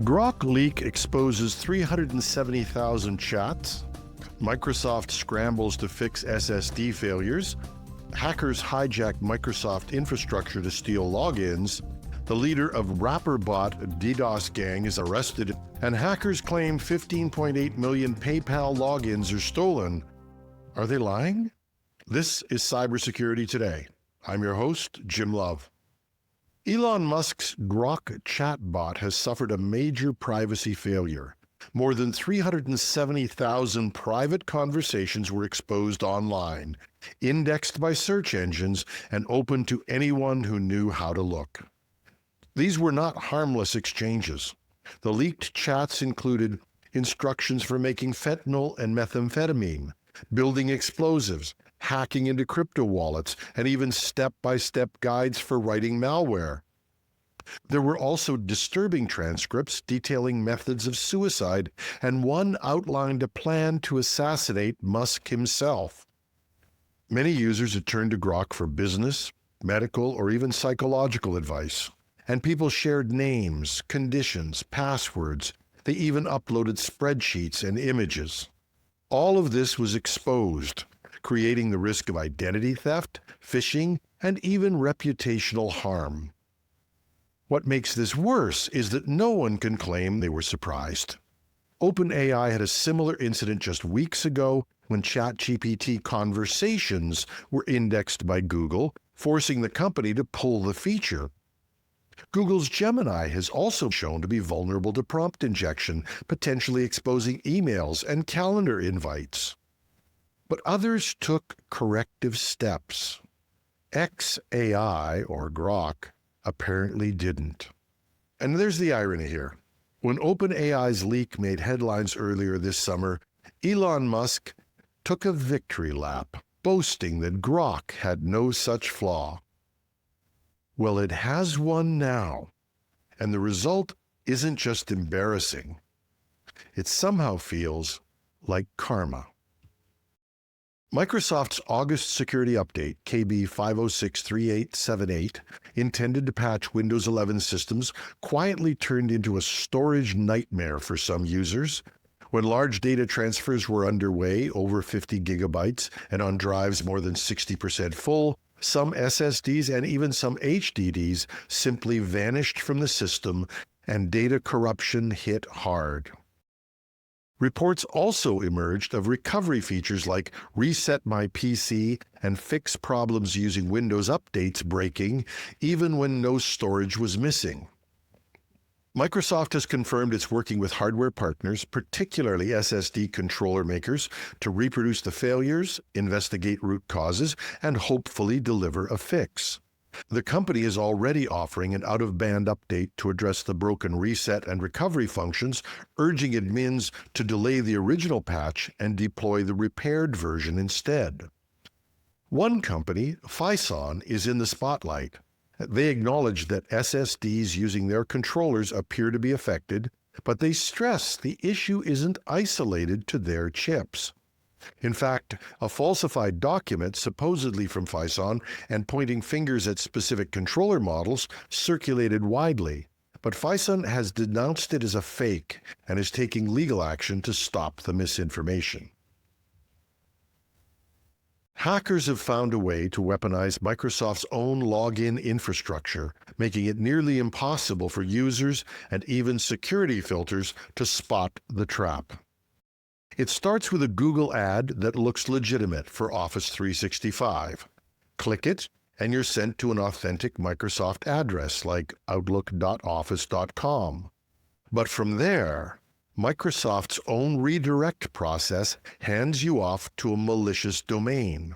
Grok leak exposes 370,000 chats. Microsoft scrambles to fix SSD failures. Hackers hijack Microsoft infrastructure to steal logins. The leader of RapperBot DDoS gang is arrested, and hackers claim 15.8 million PayPal logins are stolen. Are they lying? This is Cybersecurity Today. I'm your host, Jim Love. Elon Musk's Grok chatbot has suffered a major privacy failure. More than 370,000 private conversations were exposed online, indexed by search engines, and open to anyone who knew how to look. These were not harmless exchanges. The leaked chats included instructions for making fentanyl and methamphetamine, building explosives, hacking into crypto wallets, and even step-by-step guides for writing malware. There were also disturbing transcripts detailing methods of suicide, and one outlined a plan to assassinate Musk himself. Many users had turned to Grok for business, medical, or even psychological advice, and people shared names, conditions, passwords. They even uploaded spreadsheets and images. All of this was exposed, creating the risk of identity theft, phishing, and even reputational harm. What makes this worse is that no one can claim they were surprised. OpenAI had a similar incident just weeks ago when ChatGPT conversations were indexed by Google, forcing the company to pull the feature. Google's Gemini has also shown to be vulnerable to prompt injection, potentially exposing emails and calendar invites. But others took corrective steps. xAI, or Grok, apparently didn't. And there's the irony here. When OpenAI's leak made headlines earlier this summer, Elon Musk took a victory lap, boasting that Grok had no such flaw. Well, it has one now, and the result isn't just embarrassing. It somehow feels like karma. Microsoft's August security update, KB 5063878, intended to patch Windows 11 systems, quietly turned into a storage nightmare for some users. When large data transfers were underway, over 50 gigabytes, and on drives more than 60% full, some SSDs and even some HDDs simply vanished from the system, and data corruption hit hard. Reports also emerged of recovery features like Reset My PC and Fix Problems Using Windows Updates breaking, even when no storage was missing. Microsoft has confirmed it's working with hardware partners, particularly SSD controller makers, to reproduce the failures, investigate root causes, and hopefully deliver a fix. The company is already offering an out-of-band update to address the broken reset and recovery functions, urging admins to delay the original patch and deploy the repaired version instead. One company, Phison, is in the spotlight. They acknowledge that SSDs using their controllers appear to be affected, but they stress the issue isn't isolated to their chips. In fact, a falsified document, supposedly from Phison and pointing fingers at specific controller models, circulated widely. But Phison has denounced it as a fake and is taking legal action to stop the misinformation. Hackers have found a way to weaponize Microsoft's own login infrastructure, making it nearly impossible for users and even security filters to spot the trap. It starts with a Google ad that looks legitimate for Office 365. Click it, and you're sent to an authentic Microsoft address like outlook.office.com. But from there, Microsoft's own redirect process hands you off to a malicious domain.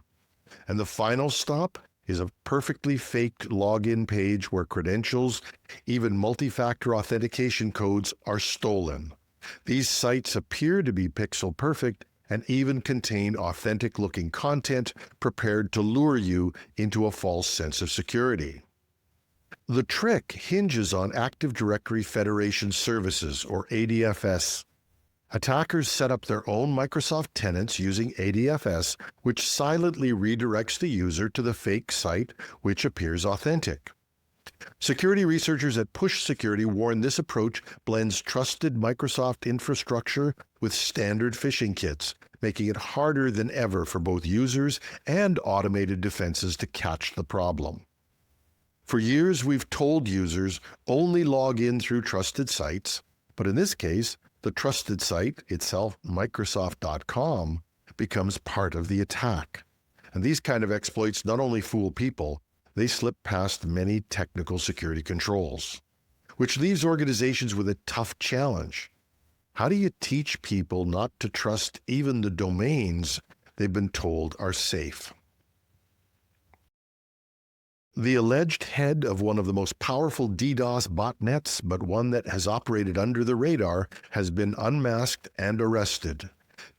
And the final stop is a perfectly faked login page where credentials, even multi-factor authentication codes, are stolen. These sites appear to be pixel perfect and even contain authentic-looking content prepared to lure you into a false sense of security. The trick hinges on Active Directory Federation Services, or ADFS. Attackers set up their own Microsoft tenants using ADFS, which silently redirects the user to the fake site, which appears authentic. Security researchers at Push Security warn this approach blends trusted Microsoft infrastructure with standard phishing kits, making it harder than ever for both users and automated defenses to catch the problem. For years, we've told users only log in through trusted sites, but in this case, the trusted site itself, Microsoft.com, becomes part of the attack. And these kind of exploits not only fool people, they slip past many technical security controls, which leaves organizations with a tough challenge. How do you teach people not to trust even the domains they've been told are safe? The alleged head of one of the most powerful DDoS botnets, but one that has operated under the radar, has been unmasked and arrested.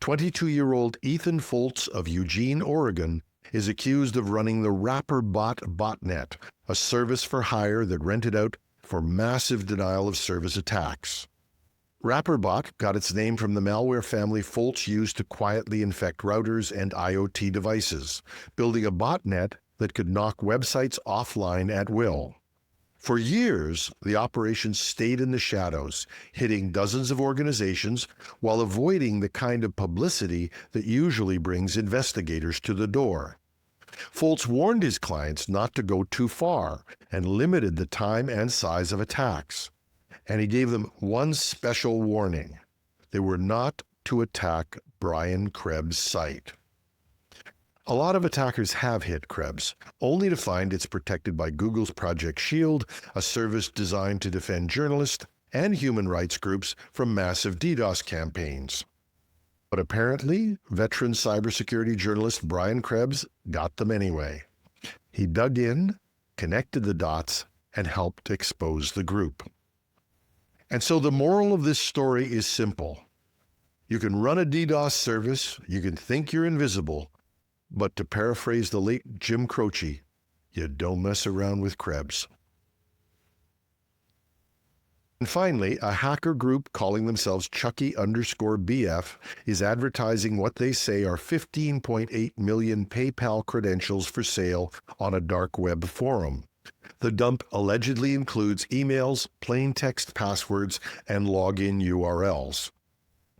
22-year-old Ethan Foltz of Eugene, Oregon, is accused of running the RapperBot botnet, a service for hire that rented out for massive denial of service attacks. RapperBot got its name from the malware family Foltz used to quietly infect routers and IoT devices, building a botnet that could knock websites offline at will. For years, the operation stayed in the shadows, hitting dozens of organizations while avoiding the kind of publicity that usually brings investigators to the door. Foltz warned his clients not to go too far and limited the time and size of attacks. And he gave them one special warning. They were not to attack Brian Krebs' site. A lot of attackers have hit Krebs, only to find it's protected by Google's Project Shield, a service designed to defend journalists and human rights groups from massive DDoS campaigns. But apparently, veteran cybersecurity journalist Brian Krebs got them anyway. He dug in, connected the dots, and helped expose the group. And so the moral of this story is simple. You can run a DDoS service, you can think you're invisible, but to paraphrase the late Jim Croce, you don't mess around with Krebs. And finally, a hacker group calling themselves Chucky_BF is advertising what they say are 15.8 million PayPal credentials for sale on a dark web forum. The dump allegedly includes emails, plain text passwords, and login URLs.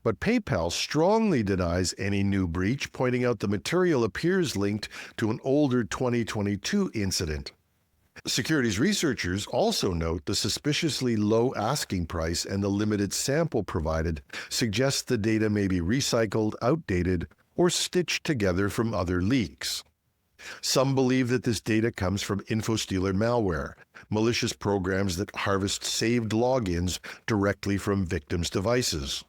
But PayPal strongly denies any new breach, pointing out the material appears linked to an older 2022 incident. Securities researchers also note the suspiciously low asking price and the limited sample provided suggests the data may be recycled, outdated, or stitched together from other leaks. Some believe that this data comes from InfoStealer malware, malicious programs that harvest saved logins directly from victims' devices.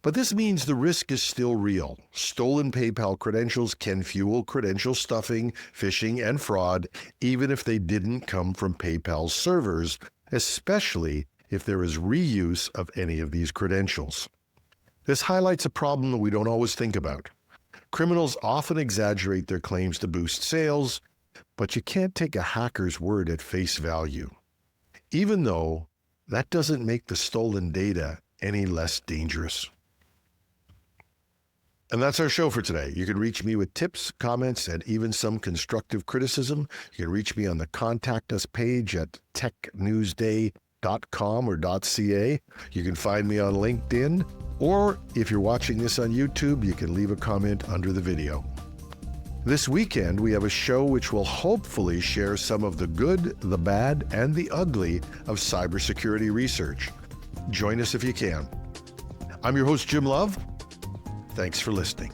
But this means the risk is still real. Stolen PayPal credentials can fuel credential stuffing, phishing, and fraud, even if they didn't come from PayPal's servers, especially if there is reuse of any of these credentials. This highlights a problem that we don't always think about. Criminals often exaggerate their claims to boost sales, but you can't take a hacker's word at face value, even though that doesn't make the stolen data any less dangerous. And that's our show for today. You can reach me with tips, comments, and even some constructive criticism. You can reach me on the Contact Us page at technewsday.com or .ca. You can find me on LinkedIn, or if you're watching this on YouTube, you can leave a comment under the video. This weekend, we have a show which will hopefully share some of the good, the bad, and the ugly of cybersecurity research. Join us if you can. I'm your host, Jim Love. Thanks for listening.